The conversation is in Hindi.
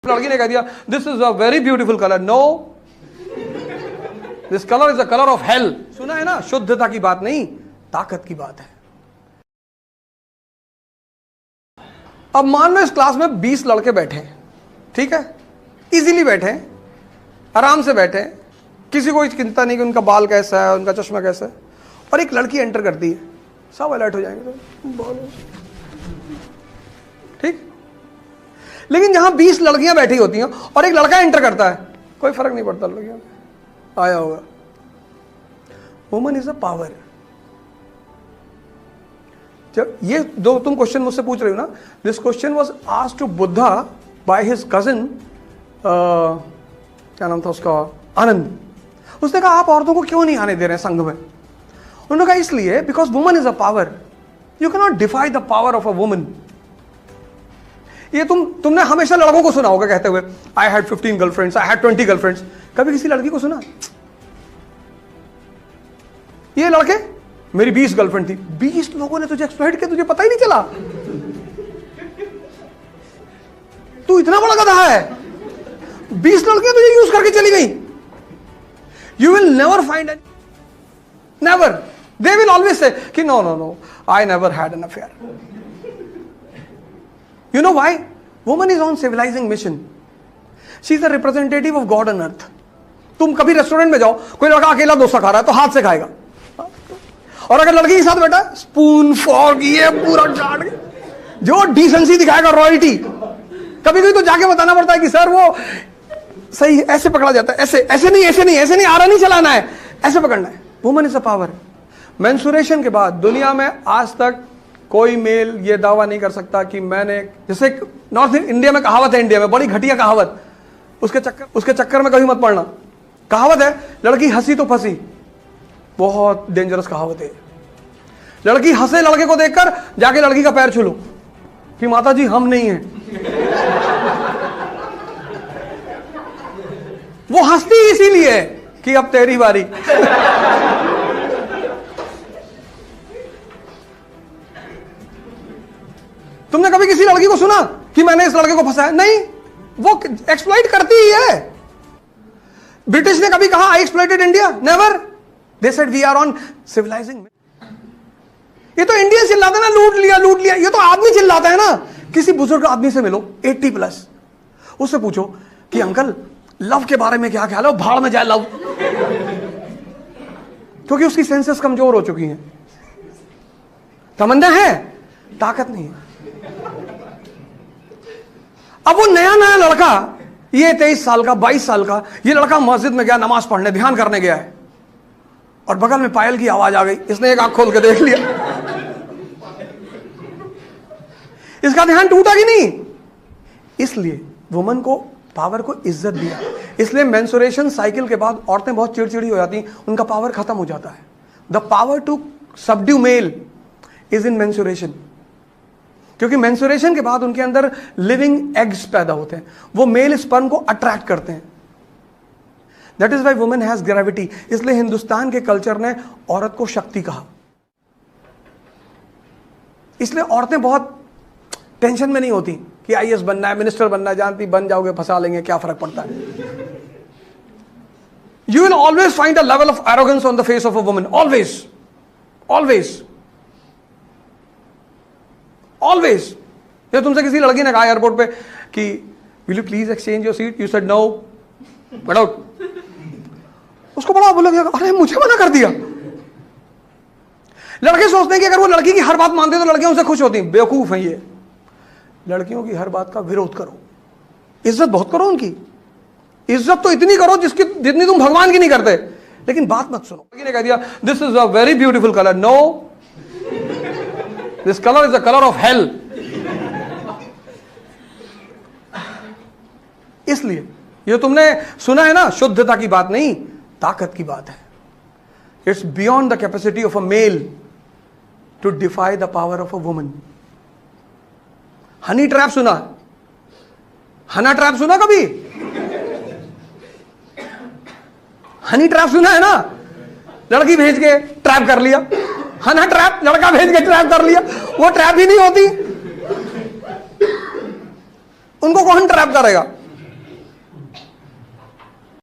लड़की ने कह दिया this is a very beautiful colour, no this colour is the colour of hell. सुना है ना, शुद्धता की बात नहीं, ताकत की बात है। अब मान लो इस क्लास में 20 लड़के बैठे हैं, ठीक है, इजीली बैठे हैं, आराम से बैठे हैं, किसी को चिंता नहीं कि उनका बाल कैसा है, उनका चश्मा कैसा है, और एक लड़की एंटर करती है, सब अलर्ट हो जाएंगे, ठीक। लेकिन जहां 20 लड़कियां बैठी होती हैं और एक लड़का एंटर करता है, कोई फर्क नहीं पड़ता, लड़कियों में आया होगा। Woman is a power. जब ये दो तुम क्वेश्चन मुझसे पूछ रहे हो ना, this question was asked to Buddha by his cousin, क्या नाम था उसका, आनंद। उसने कहा आप औरतों को क्यों नहीं आने दे रहे हैं संघ में? उन्होंने कहा इसलिए because woman is a power, you can not defy the power of a woman. ये तुमने हमेशा लड़कों को सुना होगा कहते हुए I had 15 girlfriends, I had 20 girlfriends. कभी किसी लड़की को सुना? ये लड़के मेरी 20 गर्लफ्रेंड थी। 20 लोगों ने तुझे एक्सप्लॉइट किया, तुझे पता ही नहीं चला? तू इतना बड़ा गधा है, 20 लड़कियां तुझे यूज करके चली गई। You will never find any, never, they will always say कि no no no I never had an affair. You know why? Woman is on civilizing mission. She is a representative of God on earth. तुम कभी रेस्टोरेंट में जाओ, कोई लड़का अकेला डोसा खा रहा है तो हाथ से खाएगा, और अगर लड़की के साथ बैठा है स्पून फॉर्क ये पूरा चाट के, जो डिसेंसी दिखाएगा, रॉयल्टी। कभी कभी तो जाके बताना पड़ता है कि सर वो सही ऐसे पकड़ा जाता है, ऐसे ऐसे नहीं, ऐसे नहीं, ऐसे नहीं, आरा नहीं चलाना है, ऐसे पकड़ना है। Woman is a power. Menstruation के बाद दुनिया में आज तक कोई मेल ये दावा नहीं कर सकता कि मैंने, जैसे नॉर्थ इंडिया में कहावत है, इंडिया में बड़ी घटिया कहावत, उसके चक्कर में कभी मत पड़ना। कहावत है लड़की हंसी तो फंसी, बहुत डेंजरस कहावत है। लड़की हंसे लड़के को देखकर जाके लड़की का पैर छू लो कि माता जी हम नहीं हैं। वो हंसती इसीलिए कि अब तेरी बारी। तुमने कभी किसी लड़की को सुना कि मैंने इस लड़के को फंसाया? नहीं, वो एक्सप्लॉइट करती ही है। ब्रिटिश ने कभी कहा I exploited India? Never. They said we are on civilising. ये तो इंडियन चिल्लाते हैं ना, लूट लिया लूट लिया। ये तो आदमी चिल्लाता है ना। किसी बुजुर्ग आदमी से मिलो 80+, उससे पूछो कि अंकल लव के बारे में क्या ख्याल है, भाड़ में जाए लव, क्योंकि उसकी सेंसेस कमजोर हो चुकी हैं। तमन्ना है, ताकत नहीं है। अब वो नया नया लड़का, ये 23 साल का 22 साल का ये लड़का मस्जिद में गया, नमाज पढ़ने ध्यान करने गया है, और बगल में पायल की आवाज आ गई। इसने एक आंख खोल के देख लिया, इसका ध्यान टूटा कि नहीं? इसलिए वुमन को, पावर को इज्जत दिया। इसलिए मेंस्ट्रुएशन साइकिल के बाद औरतें बहुत चिड़चिड़ी हो जाती, उनका पावर खत्म हो जाता है। The power to subdue male is in menstruation, क्योंकि मेंस्ट्रुएशन के बाद उनके अंदर लिविंग एग्स पैदा होते हैं, वो मेल स्पर्म को अट्रैक्ट करते हैं। That is why women has gravity. इसलिए हिंदुस्तान के कल्चर ने औरत को शक्ति कहा। इसलिए औरतें बहुत टेंशन में नहीं होती कि आईएएस बनना है, मिनिस्टर बनना है, जानती बन जाओगे, फंसा लेंगे, क्या फर्क पड़ता है। You will always find a level of arrogance on the face of a woman, always always always. ये तुमसे किसी लड़की ने कहा एयरपोर्ट पे कि will you please exchange your seat, you said no, get out. उसको बड़ा बोला गया, अरे मुझे मना कर दिया। लड़के सोचते हैं कि अगर वो लड़की की हर बात मानते तो लड़कियां उनसे खुश होती। बेवकूफ है ये। लड़कियों की हर बात का विरोध करो, इज्जत बहुत करो उनकी। इज्जत तो इतनी करो जितनी तुम भगवान की नहीं करते, लेकिन बात मत सुनो। लड़की ने कह दिया this is a very beautiful colour, no this colour is the colour of hell. इसलिए ये तुमने सुना है ना, शुद्धता की बात नहीं, ताकत की बात है। It's beyond the capacity of a male to defy the power of a woman. Honey trap सुना? हना ट्रैप सुना कभी? हनी ट्रैप सुना है ना? लड़की भेज के ट्रैप कर लिया। हना ट्रैप, लड़का भेज के ट्रैप कर लिया। वो ट्रैप ही नहीं होती। उनको कौन ट्रैप करेगा?